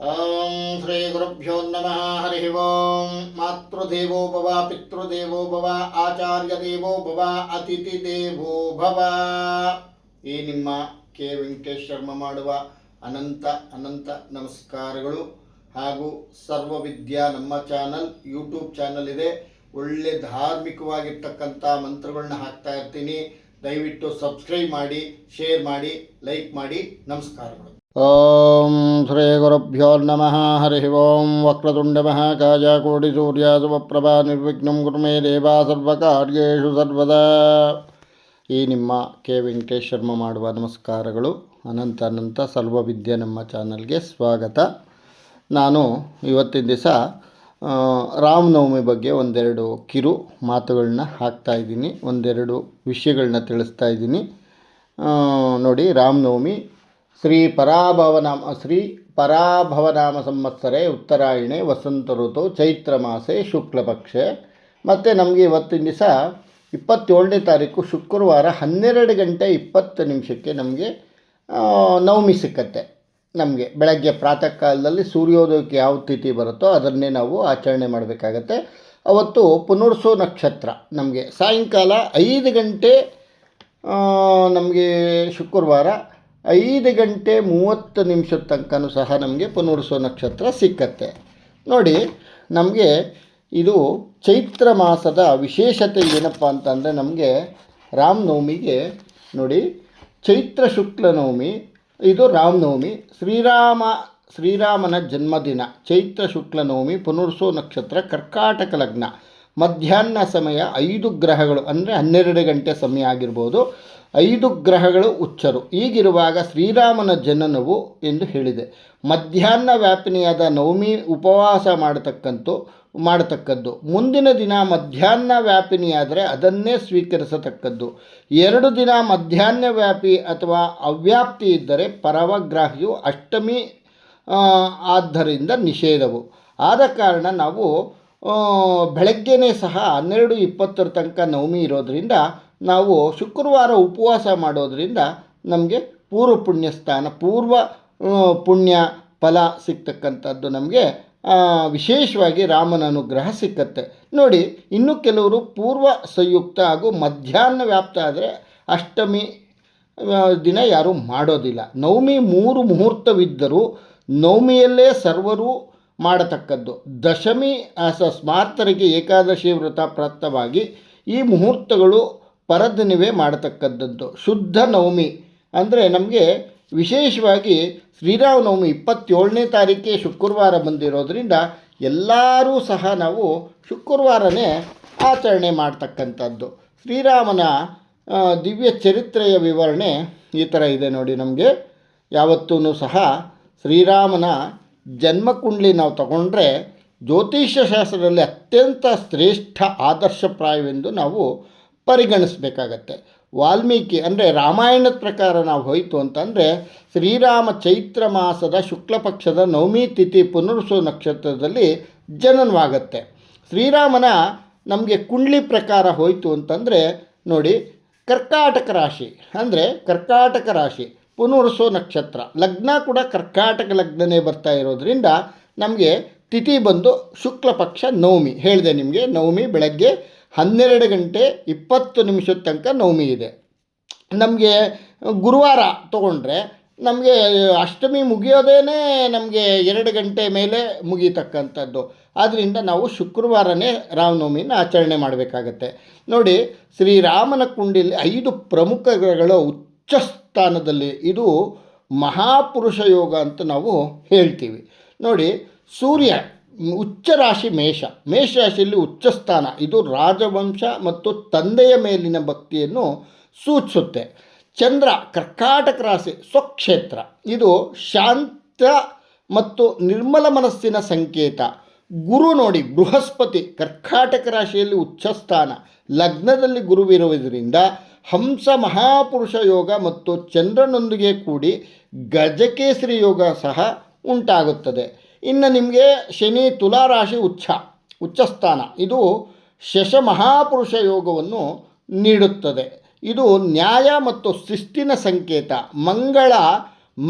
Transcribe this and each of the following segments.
ಓಂ ಶ್ರೀ ಗುರುಭ್ಯೋ ನಮಃ. ಹರಿ ಓಂ. ಮಾತೃದೇವೋ ಭವ, ಪಿತೃದೇವೋ ಭವ, ಆಚಾರ್ಯ ದೇವೋ ಭವ, ಅತಿಥಿ ದೇವೋ ಭವ. ಈ ನಿಮ್ಮ ಕೆ ವೆಂಕಟೇಶ್ ಶರ್ಮ ಮಾಡುವ ಅನಂತ ಅನಂತ ನಮಸ್ಕಾರಗಳು. ಹಾಗೂ ಸರ್ವವಿದ್ಯಾ ನಮ್ಮ ಚಾನಲ್ ಯೂಟ್ಯೂಬ್ ಚಾನಲ್ ಇದೆ. ಒಳ್ಳೆ ಧಾರ್ಮಿಕವಾಗಿರ್ತಕ್ಕಂಥ ಮಂತ್ರಗಳನ್ನ ಹಾಕ್ತಾ ಇರ್ತೀನಿ. ದಯವಿಟ್ಟು ಸಬ್ಸ್ಕ್ರೈಬ್ ಮಾಡಿ, ಶೇರ್ ಮಾಡಿ, ಲೈಕ್ ಮಾಡಿ. ನಮಸ್ಕಾರಗಳು. ಓಂ ಶ್ರೀ ಗುರುಭ್ಯೋ ನಮಃ. ಹರಿ ಓಂ. ವಕ್ರತುಂಡ ಮಹಾಕಾಯ ಕೋಟಿ ಸೂರ್ಯ ಸಮಪ್ರಭಾ ನಿರ್ವಿಘ್ನಂ ಕುರು ಮೇ ದೇವ ಸರ್ವಕಾರ್ಯೇಷು ಸರ್ವದಾ. ಈ ನಿಮ್ಮ ಕೆ ವೆಂಕಟೇಶ್ ಶರ್ಮ ಮಾಡುವ ನಮಸ್ಕಾರಗಳು. ಅನಂತ ಅನಂತ ಸರ್ವವಿದ್ಯೆ ನಮ್ಮ ಚಾನಲ್ಗೆ ಸ್ವಾಗತ. ನಾನು ಇವತ್ತಿನ ದಿವಸ ರಾಮನವಮಿ ಬಗ್ಗೆ ಒಂದೆರಡು ಕಿರು ಮಾತುಗಳನ್ನ ಹಾಕ್ತಾಯಿದ್ದೀನಿ. ಒಂದೆರಡು ವಿಷಯಗಳನ್ನ ತಿಳಿಸ್ತಾ ಇದ್ದೀನಿ. ನೋಡಿ, ರಾಮನವಮಿ ಶ್ರೀ ಪರಾಭವನಾಮ ಸಂವತ್ಸರೆ ಉತ್ತರಾಯಣೆ ವಸಂತ ಋತು ಚೈತ್ರ ಮಾಸೆ ಶುಕ್ಲಪಕ್ಷೆ. ಮತ್ತು ನಮಗೆ ಇವತ್ತಿನ ದಿವಸ 27ನೇ ತಾರೀಕು ಶುಕ್ರವಾರ 12 ಗಂಟೆ 20 ನಿಮಿಷಕ್ಕೆ ನಮಗೆ ನವಮಿ ಸಿಕ್ಕತ್ತೆ. ನಮಗೆ ಬೆಳಗ್ಗೆ ಪ್ರಾತಃ ಕಾಲದಲ್ಲಿ ಸೂರ್ಯೋದಯಕ್ಕೆ ಯಾವ ತಿಥಿ ಬರುತ್ತೋ ಅದನ್ನೇ ನಾವು ಆಚರಣೆ ಮಾಡಬೇಕಾಗತ್ತೆ. ಅವತ್ತು ಪುನರ್ಸು ನಕ್ಷತ್ರ ನಮಗೆ ಸಾಯಂಕಾಲ 5 ಗಂಟೆ ನಮಗೆ ಶುಕ್ರವಾರ 5 ಗಂಟೆ 30 ನಿಮಿಷದ ತನಕನೂ ಸಹ ನಮಗೆ ಪುನರ್ವಸು ನಕ್ಷತ್ರ ಸಿಕ್ಕತ್ತೆ. ನೋಡಿ, ನಮಗೆ ಇದು ಚೈತ್ರ ಮಾಸದ ವಿಶೇಷತೆ ಏನಪ್ಪ ಅಂತಂದರೆ, ನಮಗೆ ರಾಮನವಮಿಗೆ ನೋಡಿ, ಚೈತ್ರ ಶುಕ್ಲ ನವಮಿ ಇದು ರಾಮನವಮಿ. ಶ್ರೀರಾಮನ ಜನ್ಮದಿನ ಚೈತ್ರ ಶುಕ್ಲ ನವಮಿ. ಪುನರ್ವಸು ನಕ್ಷತ್ರ, ಕರ್ಕಾಟಕ ಲಗ್ನ, ಮಧ್ಯಾಹ್ನ ಸಮಯ 5 ಗ್ರಹಗಳು ಅಂದರೆ 12 ಗಂಟೆ ಸಮಯ ಆಗಿರ್ಬೋದು. 5 ಗ್ರಹಗಳು ಉಚ್ಚರು. ಈಗಿರುವಾಗ ಶ್ರೀರಾಮನ ಜನನವು ಎಂದು ಹೇಳಿದೆ. ಮಧ್ಯಾಹ್ನ ವ್ಯಾಪಿನಿಯಾದ ನವಮಿ ಉಪವಾಸ ಮಾಡತಕ್ಕದ್ದು. ಮುಂದಿನ ದಿನ ಮಧ್ಯಾಹ್ನ ವ್ಯಾಪಿನಿಯಾದರೆ ಅದನ್ನೇ ಸ್ವೀಕರಿಸತಕ್ಕದ್ದು. 2 ದಿನ ಮಧ್ಯಾಹ್ನ ವ್ಯಾಪಿ ಅಥವಾ ಅವ್ಯಾಪ್ತಿ ಇದ್ದರೆ ಪರವಗ್ರಾಹಿಯು ಅಷ್ಟಮಿ ಆದ್ದರಿಂದ ನಿಷೇಧವು. ಆದ ಕಾರಣ ನಾವು ಬೆಳಗ್ಗೆನೇ ಸಹ 12:20 ತನಕ ನವಮಿ ಇರೋದರಿಂದ ನಾವು ಶುಕ್ರವಾರ ಉಪವಾಸ ಮಾಡೋದರಿಂದ ನಮಗೆ ಪೂರ್ವ ಪುಣ್ಯ ಫಲ ಸಿಗ್ತಕ್ಕಂಥದ್ದು ನಮಗೆ ವಿಶೇಷವಾಗಿ ರಾಮನ ಅನುಗ್ರಹ ಸಿಕ್ಕತ್ತೆ. ನೋಡಿ, ಇನ್ನು ಕೆಲವರು ಪೂರ್ವ ಸಂಯುಕ್ತ ಹಾಗೂ ಮಧ್ಯಾಹ್ನ ವ್ಯಾಪ್ತ ಆದರೆ ಅಷ್ಟಮಿ ದಿನ ಯಾರೂ ಮಾಡೋದಿಲ್ಲ. ನವಮಿ 3 ಮುಹೂರ್ತವಿದ್ದರೂ ನವಮಿಯಲ್ಲೇ ಸರ್ವರು ಮಾಡತಕ್ಕದ್ದು. ದಶಮಿ ಸ್ಮಾರ್ತರಿಗೆ ಏಕಾದಶಿ ವ್ರತ ಪ್ರಾಪ್ತವಾಗಿ ಈ ಮುಹೂರ್ತಗಳು ಪರದಿನವೇ ಮಾಡತಕ್ಕದ್ದು. ಶುದ್ಧ ನವಮಿ ಅಂದರೆ ನಮಗೆ ವಿಶೇಷವಾಗಿ ಶ್ರೀರಾಮನವಮಿ 27ನೇ ತಾರೀಕೆ ಶುಕ್ರವಾರ ಬಂದಿರೋದ್ರಿಂದ ಎಲ್ಲರೂ ಸಹ ನಾವು ಶುಕ್ರವಾರನೇ ಆಚರಣೆ ಮಾಡ್ತಕ್ಕಂಥದ್ದು. ಶ್ರೀರಾಮನ ದಿವ್ಯ ಚರಿತ್ರೆಯ ವಿವರಣೆ ಈ ಥರ ಇದೆ ನೋಡಿ. ನಮಗೆ ಯಾವತ್ತೂ ಸಹ ಶ್ರೀರಾಮನ ಜನ್ಮಕುಂಡಲಿ ನಾವು ತಗೊಂಡ್ರೆ ಜ್ಯೋತಿಷ್ಯ ಶಾಸ್ತ್ರದಲ್ಲಿ ಅತ್ಯಂತ ಶ್ರೇಷ್ಠ ಆದರ್ಶಪ್ರಾಯವೆಂದು ನಾವು ಪರಿಗಣಿಸಬೇಕಾಗತ್ತೆ. ವಾಲ್ಮೀಕಿ ಅಂದರೆ ರಾಮಾಯಣದ ಪ್ರಕಾರ ನಾವು ಹೋಯಿತು ಅಂತಂದರೆ ಶ್ರೀರಾಮ ಚೈತ್ರ ಮಾಸದ ಶುಕ್ಲ ಪಕ್ಷದ ನವಮಿ ತಿಥಿ ಪುನರ್ವಸು ನಕ್ಷತ್ರದಲ್ಲಿ ಜನನವಾಗತ್ತೆ. ಶ್ರೀರಾಮನ ನಮಗೆ ಕುಂಡ್ಲಿ ಪ್ರಕಾರ ಹೋಯಿತು ಅಂತಂದರೆ ನೋಡಿ, ಕರ್ಕಾಟಕ ರಾಶಿ ಅಂದರೆ ಕರ್ಕಾಟಕ ರಾಶಿ, ಪುನರ್ವಸು ನಕ್ಷತ್ರ, ಲಗ್ನ ಕೂಡ ಕರ್ಕಾಟಕ ಲಗ್ನನೇ ಬರ್ತಾ ಇರೋದ್ರಿಂದ ನಮಗೆ ತಿಥಿ ಬಂದು ಶುಕ್ಲ ಪಕ್ಷ ನವಮಿ. ಹೇಳಿದೆ ನಿಮಗೆ, ನವಮಿ ಬೆಳಗ್ಗೆ 12 ಗಂಟೆ 20 ನಿಮಿಷದ ತನಕ ನವಮಿ ಇದೆ. ನಮಗೆ ಗುರುವಾರ ತೊಗೊಂಡ್ರೆ ನಮಗೆ ಅಷ್ಟಮಿ ಮುಗಿಯೋದೇ ನಮಗೆ 2 ಗಂಟೆ ಮೇಲೆ ಮುಗಿಯತಕ್ಕಂಥದ್ದು. ಆದ್ದರಿಂದ ನಾವು ಶುಕ್ರವಾರನೇ ರಾಮನವಮಿನ ಆಚರಣೆ ಮಾಡಬೇಕಾಗತ್ತೆ. ನೋಡಿ, ಶ್ರೀರಾಮನ ಕುಂಡಿಲಿ 5 ಪ್ರಮುಖ ಗ್ರಹಗಳು ಉಚ್ಚ ಸ್ಥಾನದಲ್ಲಿ, ಇದು ಮಹಾಪುರುಷ ಯೋಗ ಅಂತ ನಾವು ಹೇಳ್ತೀವಿ. ನೋಡಿ, ಸೂರ್ಯ ಉಚ್ಚ ರಾಶಿ ಮೇಷ ರಾಶಿಯಲ್ಲಿ ಉಚ್ಚ ಸ್ಥಾನ, ಇದು ರಾಜವಂಶ ಮತ್ತು ತಂದೆಯ ಮೇಲಿನ ಭಕ್ತಿಯನ್ನು ಸೂಚಿಸುತ್ತೆ. ಚಂದ್ರ ಕರ್ಕಾಟಕ ರಾಶಿ ಸ್ವಕ್ಷೇತ್ರ, ಇದು ಶಾಂತ ಮತ್ತು ನಿರ್ಮಲ ಮನಸ್ಸಿನ ಸಂಕೇತ. ಗುರು ನೋಡಿ, ಬೃಹಸ್ಪತಿ ಕರ್ಕಾಟಕ ರಾಶಿಯಲ್ಲಿ ಉಚ್ಚ ಸ್ಥಾನ, ಲಗ್ನದಲ್ಲಿ ಗುರುವಿರುವುದರಿಂದ ಹಂಸ ಮಹಾಪುರುಷ ಯೋಗ ಮತ್ತು ಚಂದ್ರನೊಂದಿಗೆ ಕೂಡಿ ಗಜಕೇಸರಿ ಯೋಗ ಸಹ ಉಂಟಾಗುತ್ತದೆ. ಇನ್ನು ನಿಮಗೆ ಶನಿ ತುಲಾರಾಶಿ ಉಚ್ಚ ಸ್ಥಾನ, ಇದು ಶಶ ಮಹಾಪುರುಷ ಯೋಗವನ್ನು ನೀಡುತ್ತದೆ. ಇದು ನ್ಯಾಯ ಮತ್ತು ಶಿಸ್ತಿನ ಸಂಕೇತ. ಮಂಗಳ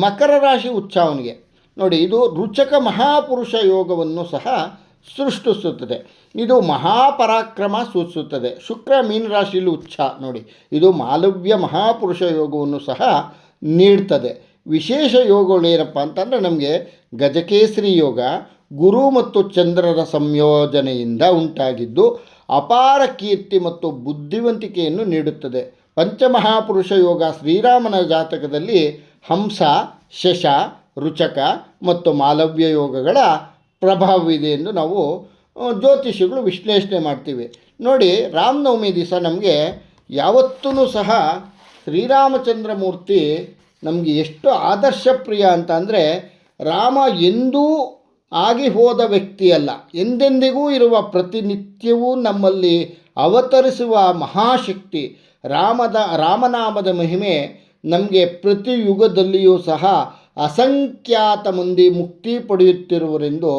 ಮಕರ ರಾಶಿ ಉಚ್ಚ ಅವನಿಗೆ. ನೋಡಿ, ಇದು ರುಚಕ ಮಹಾಪುರುಷ ಯೋಗವನ್ನು ಸಹ ಸೃಷ್ಟಿಸುತ್ತದೆ. ಇದು ಮಹಾಪರಾಕ್ರಮ ಸೂಚಿಸುತ್ತದೆ. ಶುಕ್ರ ಮೀನರಾಶಿಯಲ್ಲಿ ಉಚ್ಚ ನೋಡಿ, ಇದು ಮಾಲವ್ಯ ಮಹಾಪುರುಷ ಯೋಗವನ್ನು ಸಹ ನೀಡ್ತದೆ. ವಿಶೇಷ ಯೋಗಗಳು ಏನಪ್ಪ ಅಂತಂದರೆ ನಮಗೆ ಗಜಕೇಸರಿ ಯೋಗ ಗುರು ಮತ್ತು ಚಂದ್ರರ ಸಂಯೋಜನೆಯಿಂದ ಉಂಟಾಗಿದ್ದು ಅಪಾರ ಕೀರ್ತಿ ಮತ್ತು ಬುದ್ಧಿವಂತಿಕೆಯನ್ನು ನೀಡುತ್ತದೆ. ಪಂಚಮಹಾಪುರುಷ ಯೋಗ ಶ್ರೀರಾಮನ ಜಾತಕದಲ್ಲಿ ಹಂಸ, ಶಶ, ರುಚಕ ಮತ್ತು ಮಾಲವ್ಯ ಯೋಗಗಳ ಪ್ರಭಾವವಿದೆ ಎಂದು ನಾವು ಜ್ಯೋತಿಷಿಗಳು ವಿಶ್ಲೇಷಣೆ ಮಾಡ್ತೀವಿ. ನೋಡಿ, ರಾಮನವಮಿ ದಿವಸ ನಮಗೆ ಯಾವತ್ತೂ ಸಹ ಶ್ರೀರಾಮಚಂದ್ರ ಮೂರ್ತಿ ನಮಗೆ ಎಷ್ಟು ಆದರ್ಶಪ್ರಿಯ ಅಂತ ಅಂದರೆ, ರಾಮ ಎಂದೂ ಆಗಿ ಹೋದ ವ್ಯಕ್ತಿಯಲ್ಲ, ಎಂದೆಂದಿಗೂ ಇರುವ ಪ್ರತಿನಿತ್ಯವೂ ನಮ್ಮಲ್ಲಿ ಅವತರಿಸುವ ಮಹಾಶಕ್ತಿ. ರಾಮನಾಮದ ಮಹಿಮೆ ನಮಗೆ ಪ್ರತಿ ಯುಗದಲ್ಲಿಯೂ ಸಹ ಅಸಂಖ್ಯಾತ ಮಂದಿ ಮುಕ್ತಿ ಪಡೆಯುತ್ತಿರುವರೆಂದು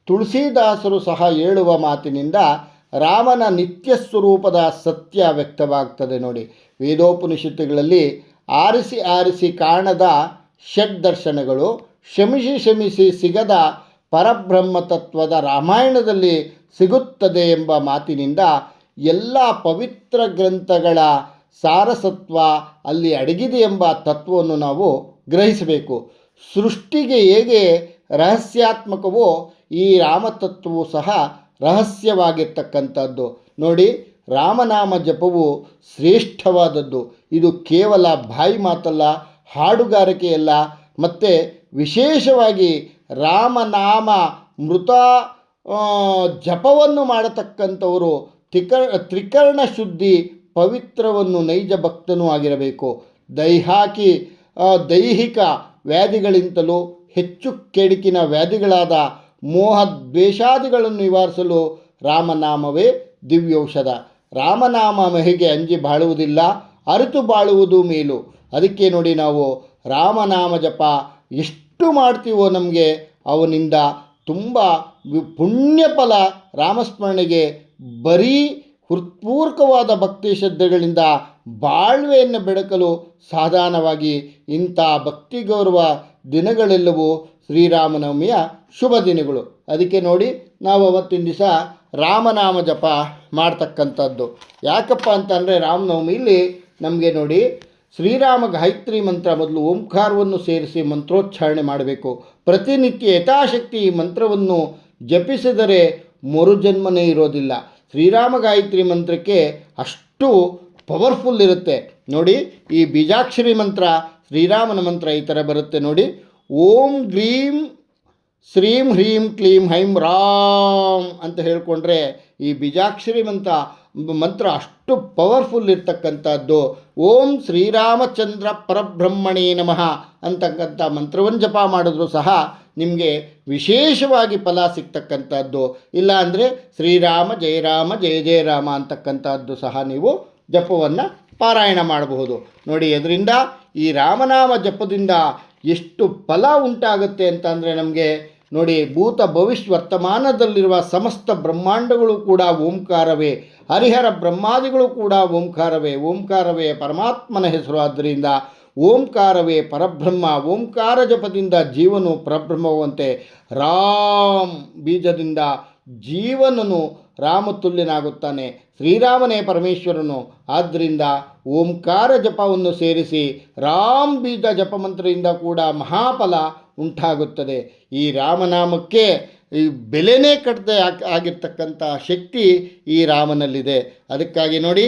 ತುಳಸಿದಾಸರು ಸಹ ಹೇಳುವ ಮಾತಿನಿಂದ ರಾಮನ ನಿತ್ಯ ಸ್ವರೂಪದ ಸತ್ಯ ವ್ಯಕ್ತವಾಗ್ತದೆ. ನೋಡಿ, ವೇದೋಪನಿಷತ್ತುಗಳಲ್ಲಿ ಆರಿಸಿ ಆರಿಸಿ ಕಾಣದ ಷಡ್ದರ್ಶನಗಳು, ಶ್ರಮಿಸಿ ಸಿಗದ ಪರಬ್ರಹ್ಮ ತತ್ವದ ರಾಮಾಯಣದಲ್ಲಿ ಸಿಗುತ್ತದೆ ಎಂಬ ಮಾತಿನಿಂದ ಎಲ್ಲ ಪವಿತ್ರ ಗ್ರಂಥಗಳ ಸಾರಸತ್ವ ಅಲ್ಲಿ ಅಡಗಿದೆ ಎಂಬ ತತ್ವವನ್ನು ನಾವು ಗ್ರಹಿಸಬೇಕು. ಸೃಷ್ಟಿಗೆ ಹೇಗೆ ರಹಸ್ಯಾತ್ಮಕವೋ ಈ ರಾಮತತ್ವವು ಸಹ ರಹಸ್ಯವಾಗಿರ್ತಕ್ಕಂಥದ್ದು. ನೋಡಿ, ರಾಮನಾಮ ಜಪವು ಶ್ರೇಷ್ಠವಾದದ್ದು. ಇದು ಕೇವಲ ಬಾಯಿ ಮಾತಲ್ಲ, ಹಾಡುಗಾರಿಕೆಯಲ್ಲ, ಮತ್ತು ವಿಶೇಷವಾಗಿ ರಾಮನಾಮ ಮೃತ ಜಪವನ್ನು ಮಾಡತಕ್ಕಂಥವರು ತ್ರಿಕರಣ ಶುದ್ಧಿ ಪವಿತ್ರವನ್ನು ನೈಜ ಭಕ್ತನೂ ಆಗಿರಬೇಕು. ದೈಹಿಕ ವ್ಯಾಧಿಗಳಿಂತಲೂ ಹೆಚ್ಚು ಕೆಡುಕಿನ ವ್ಯಾಧಿಗಳಾದ ಮೋಹ ದ್ವೇಷಾದಿಗಳನ್ನು ನಿವಾರಿಸಲು ರಾಮನಾಮವೇ ದಿವ್ಯೌಷಧ. ರಾಮನಾಮ ಮಹಿಗೆ ಅಂಜಿ ಬಾಳುವುದಿಲ್ಲ, ಅರಿತು ಬಾಳುವುದು ಮೇಲು. ಅದಕ್ಕೆ ನೋಡಿ, ನಾವು ರಾಮನಾಮ ಜಪ ಎಷ್ಟು ಮಾಡ್ತೀವೋ ನಮಗೆ ಅವನಿಂದ ತುಂಬ ಪುಣ್ಯ ಫಲ. ರಾಮಸ್ಮರಣೆಗೆ ಬರೀ ಹೃತ್ಪೂರ್ವಕವಾದ ಭಕ್ತಿ ಶ್ರದ್ಧೆಗಳಿಂದ ಬಾಳ್ವೆಯನ್ನು ಬೆಳಕಲು ಸಾಧಾರಣವಾಗಿ ಇಂಥ ಭಕ್ತಿ ಗೌರವ ದಿನಗಳೆಲ್ಲವೂ ಶ್ರೀರಾಮನವಮಿಯ ಶುಭ ದಿನಗಳು. ಅದಕ್ಕೆ ನೋಡಿ, ನಾವು ಅವತ್ತಿನ ದಿವಸ ರಾಮನಾಮ ಜಪ ಮಾಡ್ತಕ್ಕಂಥದ್ದು. ಯಾಕಪ್ಪ ಅಂತಂದರೆ ರಾಮನವಮಿಯಲ್ಲಿ ನಮಗೆ ನೋಡಿ, ಶ್ರೀರಾಮ ಗಾಯತ್ರಿ ಮಂತ್ರ ಮೊದಲು ಓಂಕಾರವನ್ನು ಸೇರಿಸಿ ಮಂತ್ರೋಚ್ಚಾರಣೆ ಮಾಡಬೇಕು. ಪ್ರತಿನಿತ್ಯ ಯಥಾಶಕ್ತಿ ಈ ಮಂತ್ರವನ್ನು ಜಪಿಸಿದರೆ ಮರುಜನ್ಮನೇ ಇರೋದಿಲ್ಲ. ಶ್ರೀರಾಮ ಗಾಯತ್ರಿ ಮಂತ್ರಕ್ಕೆ ಅಷ್ಟು ಪವರ್ಫುಲ್ ಇರುತ್ತೆ. ನೋಡಿ, ಈ ಬೀಜಾಕ್ಷರಿ ಮಂತ್ರ, ಶ್ರೀರಾಮನ ಮಂತ್ರ ಈ ಥರ ಬರುತ್ತೆ ನೋಡಿ. ಓಂ ಗ್ರೀಂ ಶ್ರೀಂ ಹ್ರೀಂ ಕ್ಲೀಂ ಹೈಂ ರಾಮ್ ಅಂತ ಹೇಳಿಕೊಂಡ್ರೆ ಈ ಬೀಜಾಕ್ಷರಿ ಮಂತ್ರ ಅಷ್ಟು ಪವರ್ಫುಲ್ ಇರ್ತಕ್ಕಂಥದ್ದು. ಓಂ ಶ್ರೀರಾಮಚಂದ್ರ ಪರಬ್ರಹ್ಮಣೇ ನಮಃ ಅಂತಕ್ಕಂಥ ಮಂತ್ರವನ್ನು ಜಪ ಮಾಡಿದ್ರು ಸಹ ನಿಮಗೆ ವಿಶೇಷವಾಗಿ ಫಲ ಸಿಗ್ತಕ್ಕಂಥದ್ದು. ಇಲ್ಲ ಅಂದರೆ ಶ್ರೀರಾಮ ಜಯ ರಾಮ ಜಯ ಜಯ ರಾಮ ಅಂತಕ್ಕಂಥದ್ದು ಸಹ ನೀವು ಜಪವನ್ನು ಪಾರಾಯಣ ಮಾಡಬಹುದು. ನೋಡಿ, ಅದರಿಂದ ಈ ರಾಮನಾಮ ಜಪದಿಂದ ಎಷ್ಟು ಫಲ ಉಂಟಾಗುತ್ತೆ ಅಂತಂದರೆ ನಮಗೆ ನೋಡಿ, ಭೂತ ಭವಿಷ್ಯ ವರ್ತಮಾನದಲ್ಲಿರುವ ಸಮಸ್ತ ಬ್ರಹ್ಮಾಂಡಗಳು ಕೂಡ ಓಂಕಾರವೇ, ಹರಿಹರ ಬ್ರಹ್ಮಾದಿಗಳು ಕೂಡ ಓಂಕಾರವೇ. ಓಂಕಾರವೇ ಪರಮಾತ್ಮನ ಹೆಸರು. ಆದ್ದರಿಂದ ಓಂಕಾರವೇ ಪರಬ್ರಹ್ಮ. ಓಂಕಾರ ಜಪದಿಂದ ಜೀವನು ಪರಬ್ರಹ್ಮವಂತೆ. ರಾಮ್ ಬೀಜದಿಂದ ಜೀವನನು ರಾಮತುಲ್ಯನಾಗುತ್ತಾನೆ. ಶ್ರೀರಾಮನೇ ಪರಮೇಶ್ವರನು. ಆದ್ದರಿಂದ ಓಂಕಾರ ಜಪವನ್ನು ಸೇರಿಸಿ ರಾಮ್ ಬೀಜ ಜಪಮಂತ್ರದಿಂದ ಕೂಡ ಮಹಾಫಲ ಉಂಟಾಗುತ್ತದೆ. ಈ ರಾಮನಾಮಕ್ಕೆ ಈ ಬೆಲೆನೇ ಕಟ್ಟದೆ ಆಗಿರ್ತಕ್ಕಂಥ ಶಕ್ತಿ ಈ ರಾಮನಲ್ಲಿದೆ. ಅದಕ್ಕಾಗಿ ನೋಡಿ,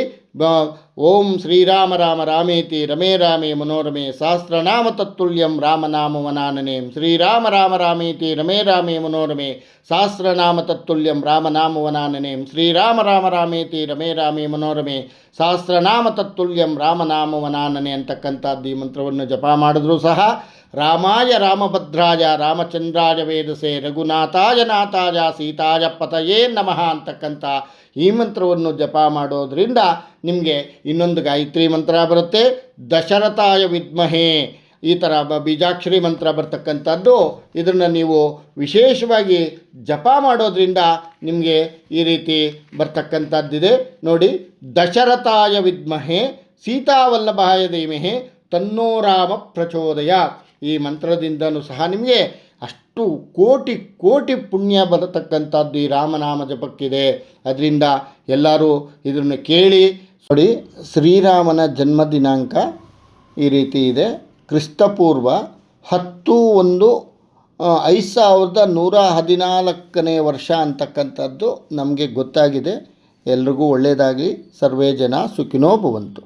ಓಂ ಶ್ರೀರಾಮ ರಾಮ ರಾಮೇತಿ ರಮೇ ರಾಮೇ ಮನೋರಮೆ ಸಹಸ್ರನಾಮ ತತ್ತುಲ್ಯಂ ರಾಮನಾಮವನಾನನೆ. ಶ್ರೀರಾಮ ರಾಮ ರಾಮೇತಿ ರಮೇ ರಾಮೇ ಮನೋರಮೆ ಸಹಸ್ರನಾಮ ತತ್ತುಲ್ಯಂ ರಾಮನಾಮವನಾನನೆ. ಶ್ರೀರಾಮ ರಾಮ ರಾಮೇತಿ ರಮೇ ರಾಮೇ ಮನೋರಮೆ ಸಹಸ್ರನಾಮ ತತ್ತುಲ್ಯಂ ರಾಮನಾಮವನಾನನೆ ಅಂತಕ್ಕಂಥದ್ದು ಈ ಮಂತ್ರವನ್ನು ಜಪ ಮಾಡಿದ್ರೂ ಸಹ ರಾಮಾಯ ರಾಮಭದ್ರಾಯ ರಾಮಚಂದ್ರಾಯ ವೇದಸೆ ರಘುನಾಥಾಯ ನಾಥಾಯ ಸೀತಾಯ ಪತಯೇ ನಮಃ ಅಂತಕ್ಕಂಥ ಈ ಮಂತ್ರವನ್ನು ಜಪ ಮಾಡೋದರಿಂದ ನಿಮಗೆ ಇನ್ನೊಂದು ಗಾಯತ್ರಿ ಮಂತ್ರ ಬರುತ್ತೆ, ದಶರಥಾಯ ವಿದ್ಮಹೇ. ಈ ಥರ ಬೀಜಾಕ್ಷರಿ ಮಂತ್ರ ಬರ್ತಕ್ಕಂಥದ್ದು. ಇದನ್ನು ನೀವು ವಿಶೇಷವಾಗಿ ಜಪ ಮಾಡೋದ್ರಿಂದ ನಿಮಗೆ ಈ ರೀತಿ ಬರ್ತಕ್ಕಂಥದ್ದಿದೆ ನೋಡಿ. ದಶರಥಾಯ ವಿದ್ಮಹೇ ಸೀತಾವಲ್ಲಭಾಯ ಧೀಮಹಿ ತನ್ನೋ ರಾಮ ಪ್ರಚೋದಯಾತ್. ಈ ಮಂತ್ರದಿಂದಲೂ ಸಹ ನಿಮಗೆ ಅಷ್ಟು ಕೋಟಿ ಕೋಟಿ ಪುಣ್ಯ ಬರತಕ್ಕಂಥದ್ದು ಈ ರಾಮನಾಮ ಜಪಕ್ಕಿದೆ. ಅದರಿಂದ ಎಲ್ಲರೂ ಇದನ್ನು ಕೇಳಿ ನೋಡಿ. ಶ್ರೀರಾಮನ ಜನ್ಮ ದಿನಾಂಕ ಈ ರೀತಿ ಇದೆ, ಕ್ರಿಸ್ತಪೂರ್ವ 10/5/1114 ವರ್ಷ ಅಂತಕ್ಕಂಥದ್ದು ನಮಗೆ ಗೊತ್ತಾಗಿದೆ. ಎಲ್ರಿಗೂ ಒಳ್ಳೆಯದಾಗಿ. ಸರ್ವೇ ಜನ ಸುಖಿನೋ ಭವಂತು.